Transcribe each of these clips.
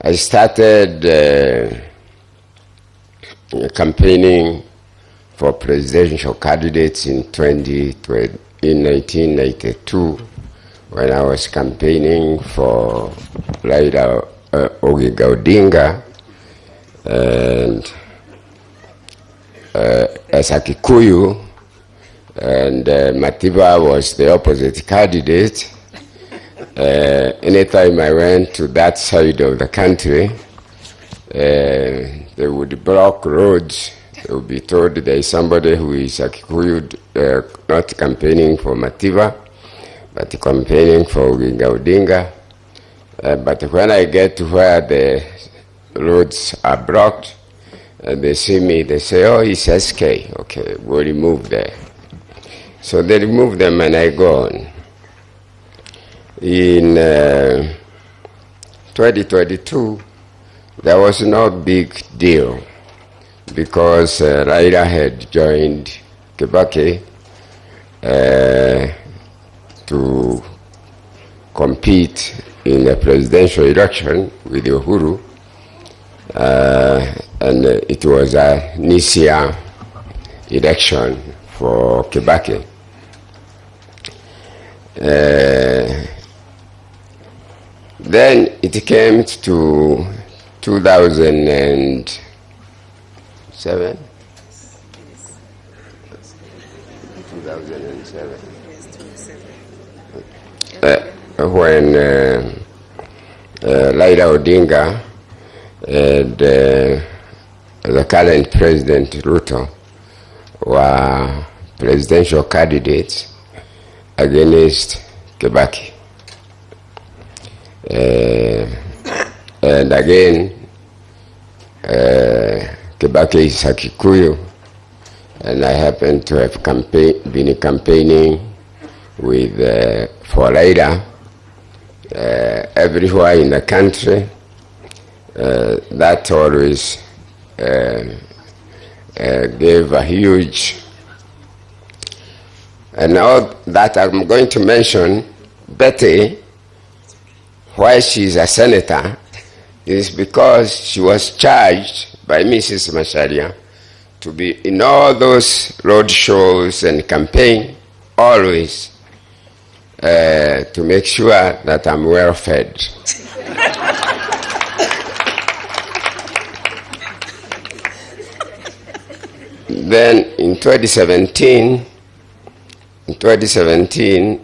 I started campaigning for presidential candidates in 1992 when I was campaigning for RAILA Odinga, and as a Kikuyu, and Matiba was the opposite candidate. Anytime I went to that side of the country, they would block roads. They would be told there is somebody who is a Kikuyu not campaigning for Matiba, but campaigning for Odinga. But when I get to where the roads are blocked, they see me, they say, oh, it's SK. Okay, we'll remove there. So they remove them and I go on. In 2022, there was no big deal because RAILA had joined Kibaki to compete in the presidential election with Uhuru, and it was a Nisia election for Kibaki. Then it came to 2007. 2007. When RAILA Odinga and the current President Ruto were presidential candidates against Kibaki. And again, Kibaki is a Kikuyu, and I happen to have been campaigning with for RAILA everywhere in the country. That always gave a huge, and all that I'm going to mention, Betty, why she's a senator, is because she was charged by Mrs. Macharia to be in all those road shows and campaign, always to make sure that I'm well fed. Then in 2017, 2012.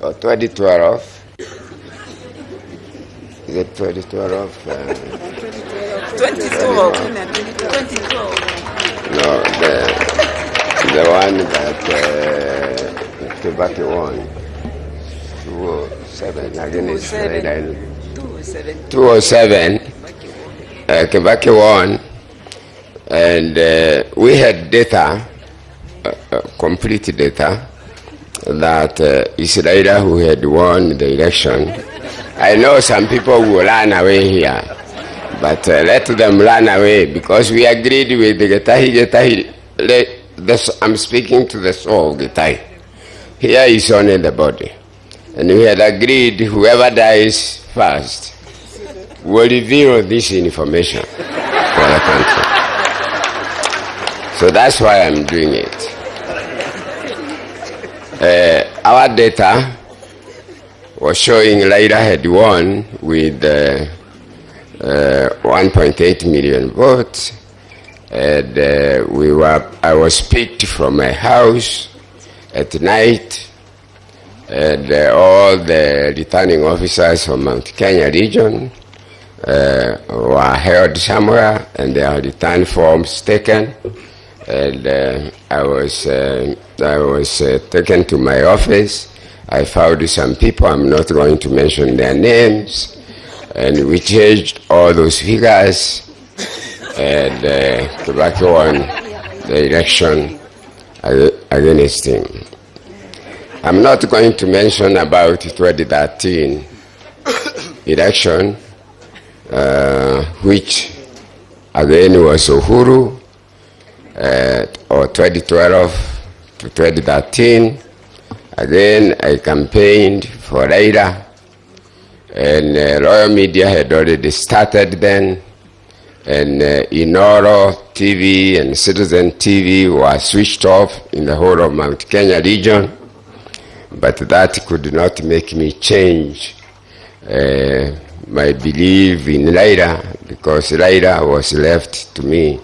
Oh, 2012. Is it 2012? 2012. No, the one that Kibaki won. 207 against 207. Kibaki won, and we had data, complete data, that it's RAILA who had won the election. I know some people will run away here, but let them run away, because we agreed with the Getahi. I'm speaking to the soul of Getahi. Here is only the body. And we had agreed whoever dies first will reveal this information for the country. So that's why I'm doing it. Our data was showing RAILA had won with 1.8 million votes, and I was picked from my house at night, and all the returning officers from Mount Kenya region were held somewhere, and their return forms taken, and I was taken to my office. I found some people, I'm not going to mention their names, and we changed all those figures, and Kibaki won the election against him. I'm not going to mention about 2013 election, which again was Uhuru, or 2012 to 2013. Again, I campaigned for RAILA, and Royal Media had already started then, and Inoro TV and Citizen TV were switched off in the whole of Mount Kenya region, but that could not make me change my belief in RAILA, because RAILA was left to me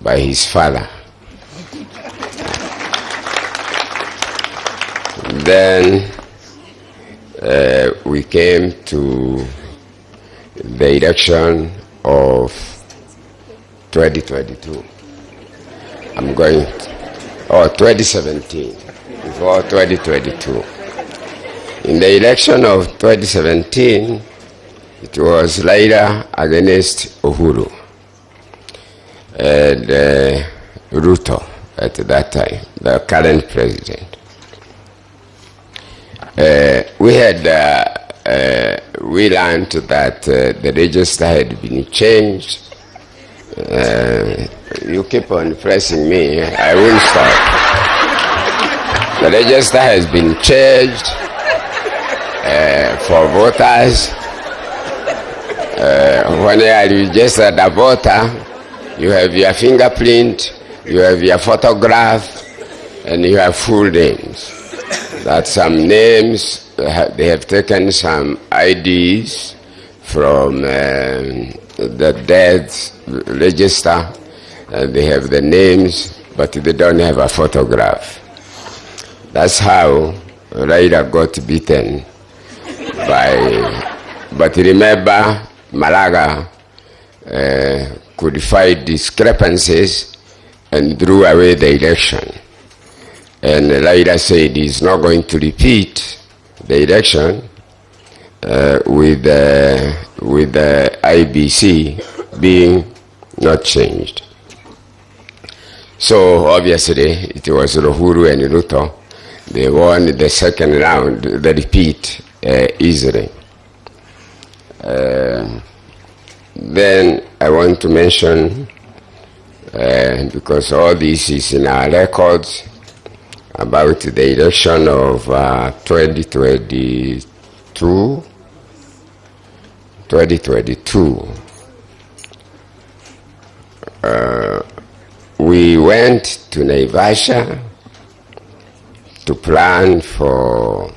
by his father. Then we came to the election of 2022. 2017, before 2022. In the election of 2017, it was RAILA against Uhuru and Ruto at that time, the current president. We learned that the register had been changed. You keep on pressing me, I won't stop. The register has been changed for voters. When you are registered a voter, you have your fingerprint, you have your photograph, and you have full names. That some names, they have taken some IDs from the death register, and they have the names, but they don't have a photograph. That's how RAILA got beaten but remember, Malaga codified discrepancies and drew away the election. And RAILA said he's not going to repeat the election with the IBC being not changed. So obviously it was Uhuru and Ruto. They won the second round, the repeat, easily. Then I want to mention, because all this is in our records, about the election of 2022. We went to Naivasha to plan for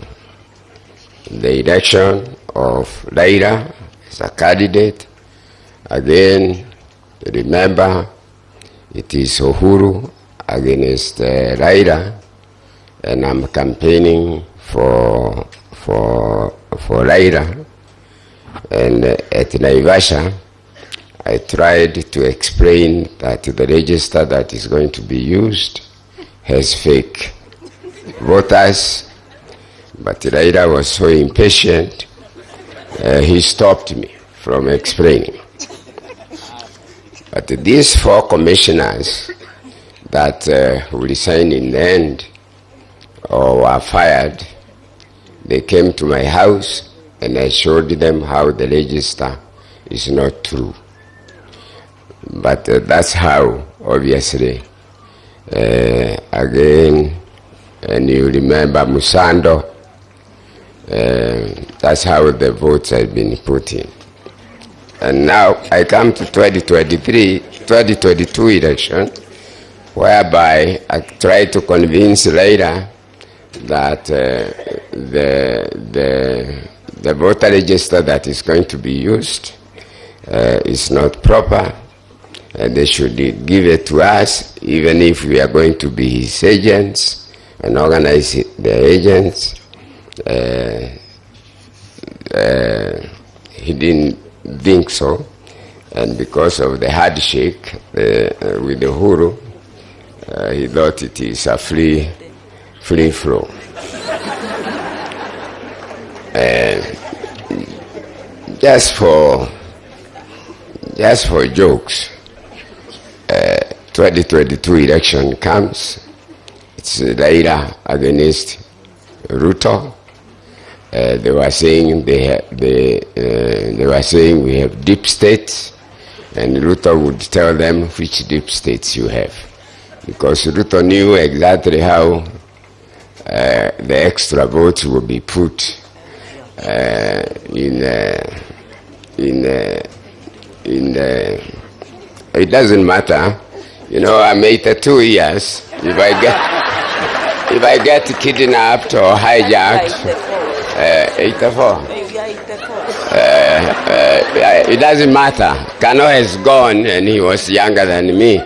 the election of RAILA as a candidate. Again, remember, it is Uhuru against RAILA, and I'm campaigning for RAILA. And at Naivasha, I tried to explain that the register that is going to be used has fake voters, but RAILA was so impatient, he stopped me from explaining. But these 4 commissioners that resigned in the end or were fired, they came to my house and I showed them how the register is not true. But that's how, obviously, again, and you remember Musando, that's how the votes have been put in. And now I come to 2022 election, whereby I try to convince RAILA that the voter register that is going to be used is not proper, and they should give it to us, even if we are going to be his agents and organize the agents. He didn't think so, and because of the handshake with the Uhuru, he thought it is a free flow. Just for jokes, 2022 election comes. It's RAILA against Ruto. They were saying we have deep states, and Ruto would tell them which deep states you have, because Ruto knew exactly how the extra votes will be put it doesn't matter. You know, I'm 82 years. If I get kidnapped or hijacked, 84. It doesn't matter. Kano has gone and he was younger than me.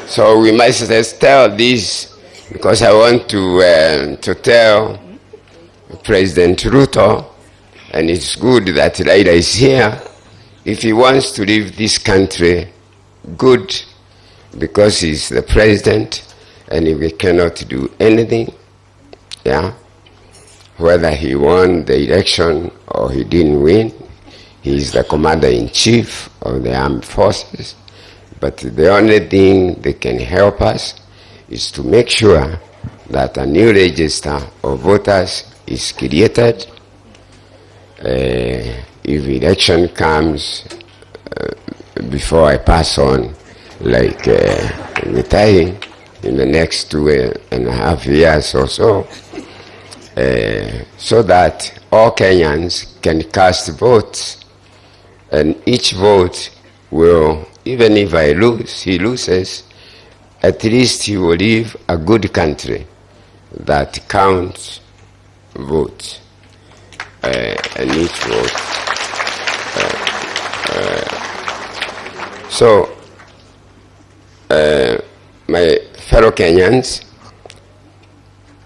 So we must just tell this, because I want to tell President Ruto, and it's good that RAILA is here, if he wants to leave this country, good, because he's the president and we cannot do anything, yeah? Whether he won the election or he didn't win, he's the commander-in-chief of the armed forces. But the only thing that can help us is to make sure that a new register of voters is created. If election comes before I pass on, like mutahi, in the next 2.5 years or so, so that all Kenyans can cast votes, and each vote will, even if I lose, he loses, at least he will leave a good country that counts votes, and each vote. So, my fellow Kenyans,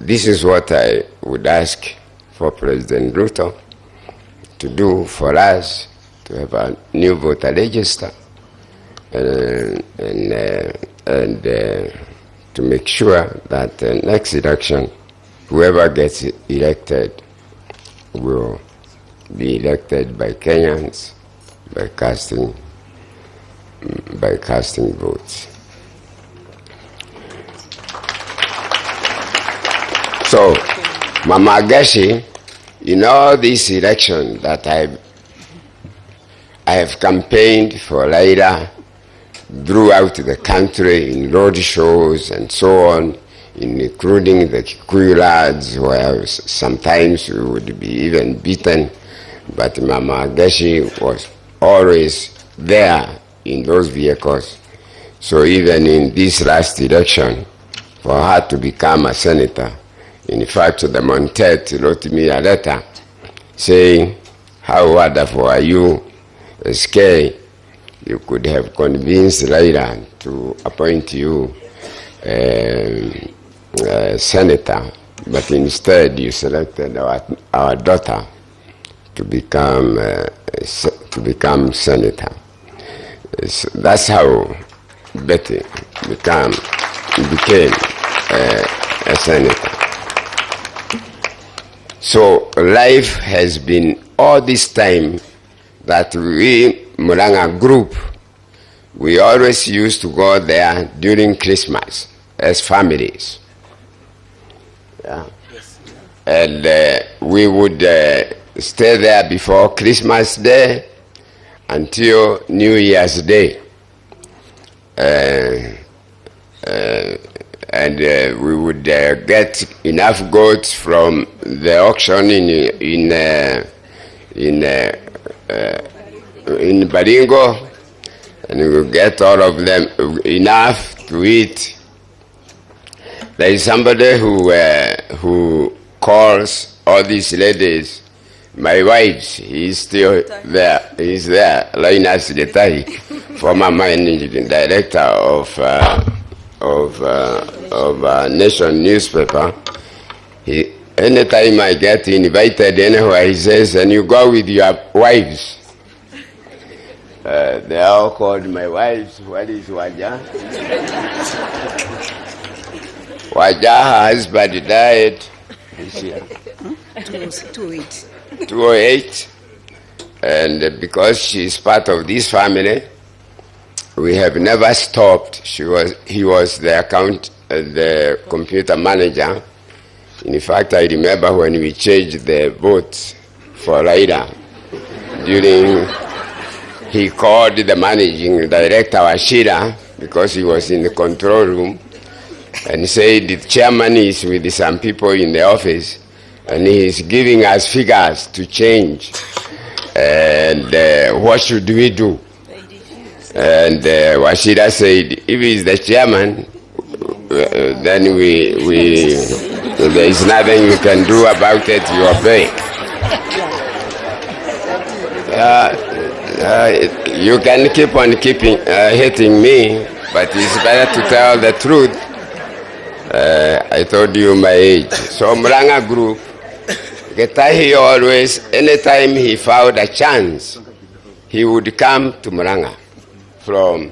this is what I would ask for President Ruto to do for us, to have a new voter register, and to make sure that the next election, whoever gets elected will be elected by Kenyans by casting votes. So, Mama Gashi, in all this election that I have campaigned for RAILA throughout the country in road shows and so on, including the Kikuyu lads, where sometimes we would be even beaten, but Mama Gashi was always there in those vehicles. So even in this last election, for her to become a senator, in fact, the Montet wrote me a letter saying, how wonderful are you, SK, you could have convinced RAILA to appoint you senator, but instead you selected our daughter to become senator. So that's how Betty became a senator. So life has been all this time that we, Muranga group, we always used to go there during Christmas as families. Yeah. Yes. And we would stay there before Christmas Day until New Year's Day. And we would get enough goats from the auction in Baringo, and we would get all of them enough to eat. There is somebody who calls all these ladies my wives. He's still there. He's there. Linus Mutahi, former managing director of Nation newspaper. Anytime I get invited anywhere, he says, and you go with your wives. They are all called my wives. What is Waja? Waja, her husband died this year. 208. And because she is part of this family, we have never stopped. He was the computer manager. In fact, I remember when we changed the votes for RAILA, he called the managing director, Ashira, because he was in the control room, and he said the chairman is with some people in the office, and he's giving us figures to change. And what should we do? And Washida said, if he's the chairman, then there is nothing you can do about it. You obey. You can keep on hating me, but it's better to tell the truth. I told you my age. So Murang'a group, Getahi always, anytime he found a chance, he would come to Murang'a. From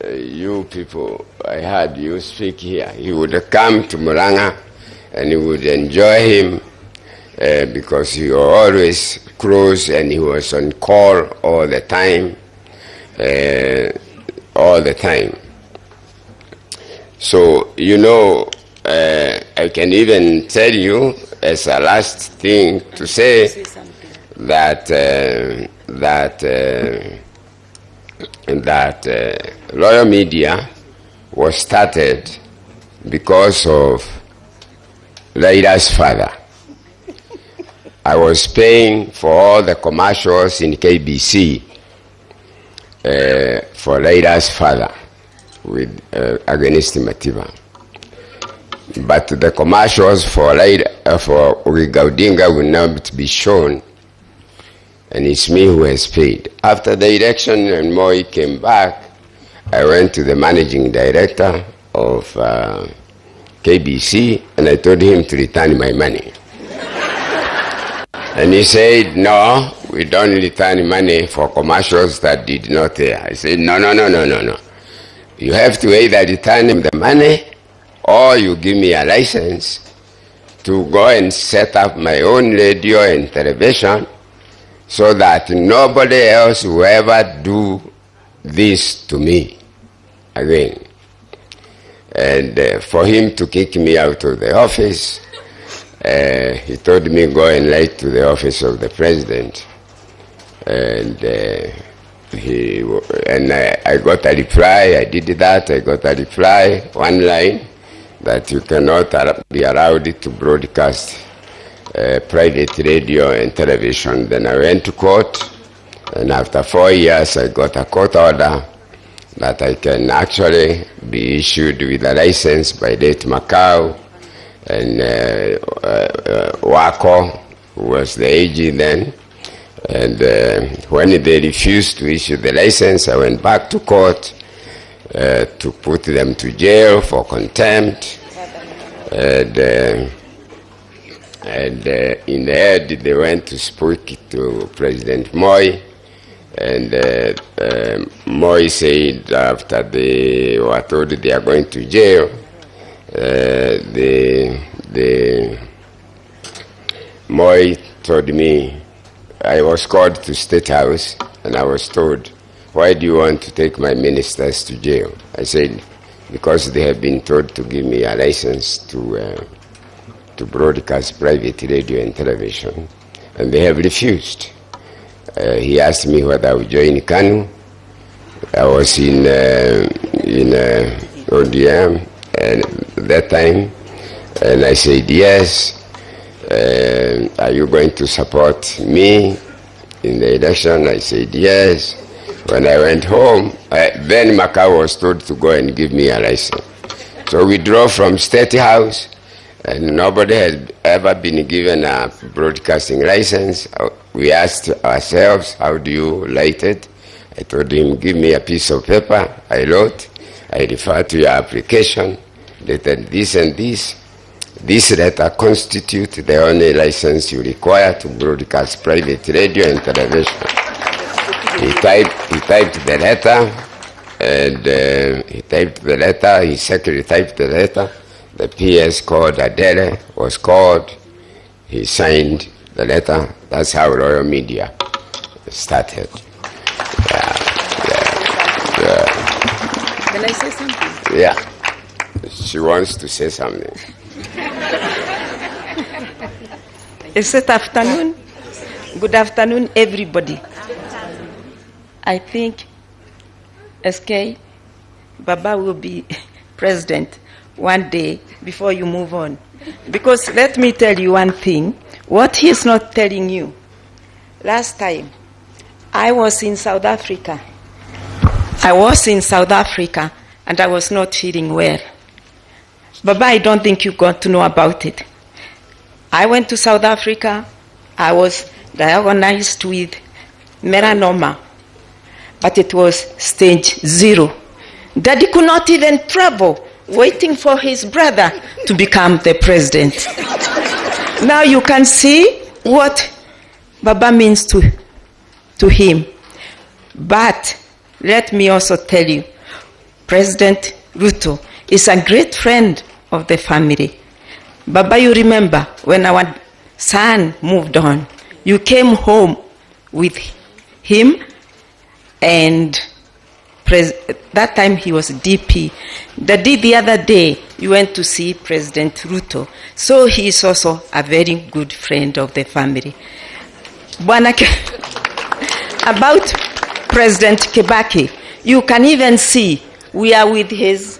you people, I heard you speak here. He would come to Murang'a and he would enjoy him because he was always close and he was on call all the time. So, you know, I can even tell you as a last thing to say that Royal Media was started because of Raila's father. I was paying for all the commercials in KBC for Raila's father with against Matiba. But the commercials for Odinga will not be shown, and it's me who has paid. After the election and Moi came back, I went to the managing director of KBC and I told him to return my money. And he said, no, we don't return money for commercials that did not air. I said, no. You have to either return him the money or you give me a license to go and set up my own radio and television so that nobody else will ever do this to me again. And for him to kick me out of the office, he told me go and write to the office of the president. And I got a reply. I did that. I got a reply, one line, that you cannot be allowed to broadcast private radio and television. Then I went to court, and after 4 years, I got a court order that I can actually be issued with a license by late Macau and Wako, who was the AG then. And when they refused to issue the license, I went back to court to put them to jail for contempt. And in the end, they went to speak to President Moi. And Moi said after they were told they are going to jail, Moi told me, I was called to State House and I was told, why do you want to take my ministers to jail? I said, because they have been told to give me a license to broadcast private radio and television, and they have refused. He asked me whether I would join KANU. I was in ODM at that time, and I said yes. Are you going to support me in the election? I said yes. When I went home, then Macau was told to go and give me a license. So we drove from State House, and nobody has ever been given a broadcasting license. We asked ourselves, how do you write it? I told him, give me a piece of paper. I wrote, I refer to your application, dated this and this. This letter constitutes the only license you require to broadcast private radio and television. He typed the letter, and his secretary typed the letter. The PS called Adele, was called. He signed the letter. That's how Royal Media started. Can I say something? Yeah. She wants to say something. Good afternoon. Good afternoon, everybody. I think SK Baba will be President, one day before you move on. Because let me tell you one thing, what he's not telling you. Last time, I was in South Africa. And I was not feeling well. Baba, I don't think you got to know about it. I went to South Africa. I was diagnosed with melanoma, but it was stage 0. Daddy could not even travel, waiting for his brother to become the president. Now you can see what Baba means to him. But let me also tell you, President Ruto is a great friend of the family. Baba, you remember when our son moved on, you came home with him, and that time he was DP. The other day, you went to see President Ruto. So he is also a very good friend of the family. About President Kibaki, you can even see we are with his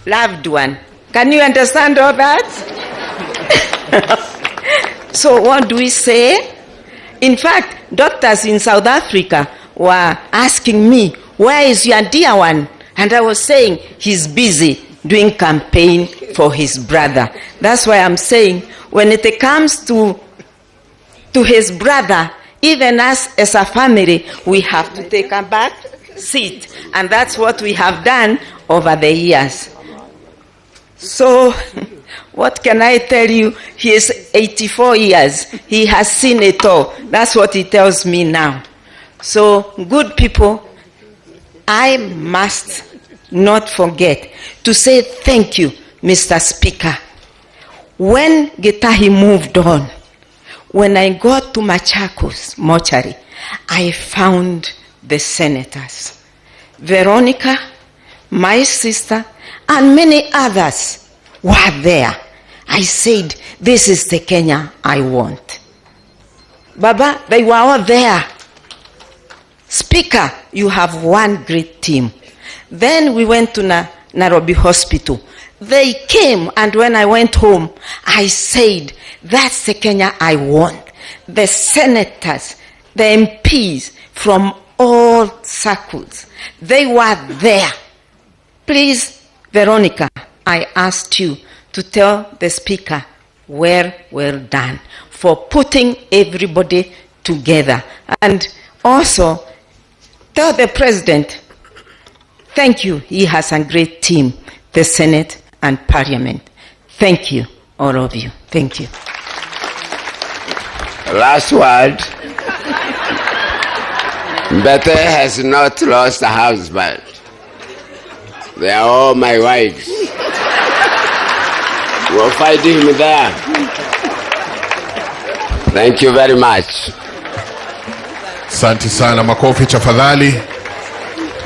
loved one. Can you understand all that? So what do we say? In fact, doctors in South Africa were asking me, where is your dear one? And I was saying, he's busy doing campaign for his brother. That's why I'm saying, when it comes to his brother, even us as a family, we have to take a back seat. And that's what we have done over the years. So, what can I tell you? He is 84 years. He has seen it all. That's what he tells me now. So, good people, I must not forget to say thank you, Mr. Speaker. When Getahi moved on, when I got to Macharia, I found the senators. Veronica, my sister, and many others were there. I said, this is the Kenya I want. Baba, they were all there. Speaker, you have one great team. Then we went to Nairobi Hospital. They came, and when I went home, I said, that's the Kenya I want. The senators, the MPs from all circles, they were there. Please, Veronica, I asked you to tell the Speaker, well done, for putting everybody together. And also, tell the President, thank you. He has a great team, the Senate and Parliament. Thank you, all of you. Thank you. Last word. Bete has not lost a husband. They are all my wives. We'll find him there. Thank you very much. Asante sana, makofi tafadhali.